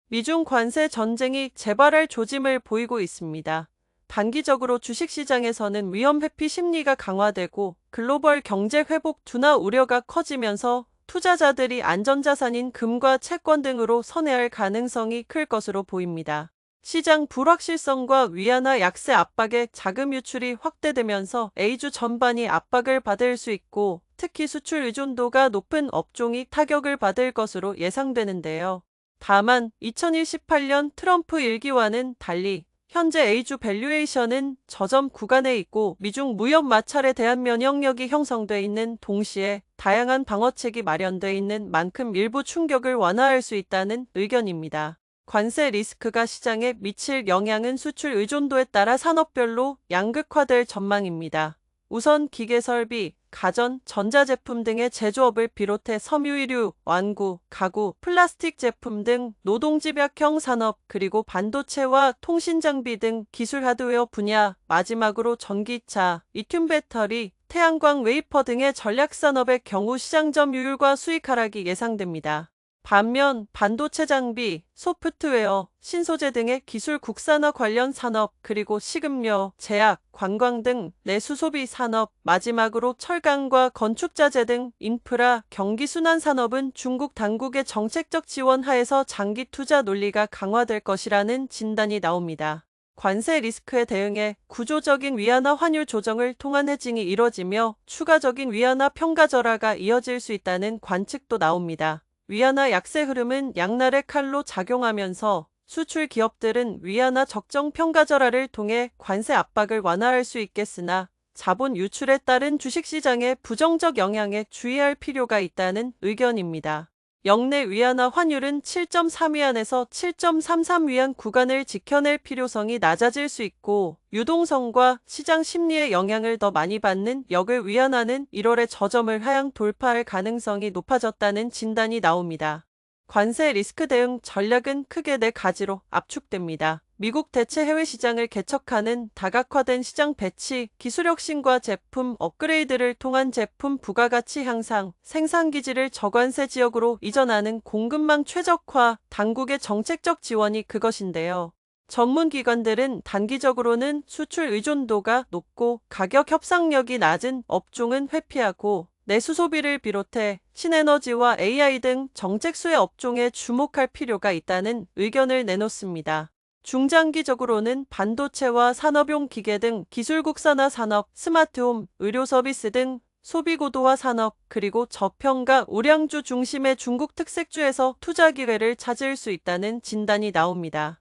미중 관세 전쟁이 재발할 조짐을 보이고 있습니다. 단기적으로 주식시장에서는 위험 회피 심리가 강화되고 글로벌 경제 회복 둔화 우려가 커지면서 투자자들이 안전자산인 금과 채권 등으로 선회할 가능성이 클 것으로 보입니다. 시장 불확실성과 위안화 약세 압박에 자금 유출이 확대되면서 A주 전반이 압박을 받을 수 있고 특히 수출 의존도가 높은 업종이 타격을 받을 것으로 예상되는데요. 다만 2018년 트럼프 일기와는 달리 현재 A주 밸류에이션은 저점 구간에 있고 미중 무역 마찰에 대한 면역력이 형성돼 있는 동시에 다양한 방어책이 마련돼 있는 만큼 일부 충격을 완화할 수 있다는 의견입니다. 관세 리스크가 시장에 미칠 영향은 수출 의존도에 따라 산업별로 양극화될 전망입니다. 우선 기계설비, 가전, 전자제품 등의 제조업을 비롯해 섬유유류, 완구, 가구, 플라스틱 제품 등 노동집약형 산업, 그리고 반도체와 통신장비 등 기술 하드웨어 분야, 마지막으로 전기차, 리튬 배터리, 태양광 웨이퍼 등의 전략산업의 경우 시장 점유율과 수익 하락이 예상됩니다. 반면 반도체 장비, 소프트웨어, 신소재 등의 기술 국산화 관련 산업, 그리고 식음료, 제약, 관광 등 내수 소비 산업, 마지막으로 철강과 건축자재 등 인프라, 경기순환 산업은 중국 당국의 정책적 지원 하에서 장기 투자 논리가 강화될 것이라는 진단이 나옵니다. 관세 리스크에 대응해 구조적인 위안화 환율 조정을 통한 해징이 이뤄지며 추가적인 위안화 평가절하가 이어질 수 있다는 관측도 나옵니다. 위안화 약세 흐름은 양날의 칼로 작용하면서 수출 기업들은 위안화 적정 평가절하를 통해 관세 압박을 완화할 수 있겠으나 자본 유출에 따른 주식시장의 부정적 영향에 주의할 필요가 있다는 의견입니다. 역내 위안화 환율은 7.3위안에서 7.33위안 구간을 지켜낼 필요성이 낮아질 수 있고 유동성과 시장 심리의 영향을 더 많이 받는 역을 위안화는 1월에 저점을 하향 돌파할 가능성이 높아졌다는 진단이 나옵니다. 관세 리스크 대응 전략은 크게 네 가지로 압축됩니다. 미국 대체 해외 시장을 개척하는 다각화된 시장 배치, 기술 혁신과 제품 업그레이드를 통한 제품 부가가치 향상, 생산기지를 저관세 지역으로 이전하는 공급망 최적화, 당국의 정책적 지원이 그것인데요. 전문기관들은 단기적으로는 수출 의존도가 높고 가격 협상력이 낮은 업종은 회피하고 내수 소비를 비롯해 신에너지와 AI 등 정책 수혜 업종에 주목할 필요가 있다는 의견을 내놓습니다. 중장기적으로는 반도체와 산업용 기계 등 기술 국산화 산업, 스마트홈, 의료 서비스 등 소비 고도화 산업, 그리고 저평가 우량주 중심의 중국 특색주에서 투자 기회를 찾을 수 있다는 진단이 나옵니다.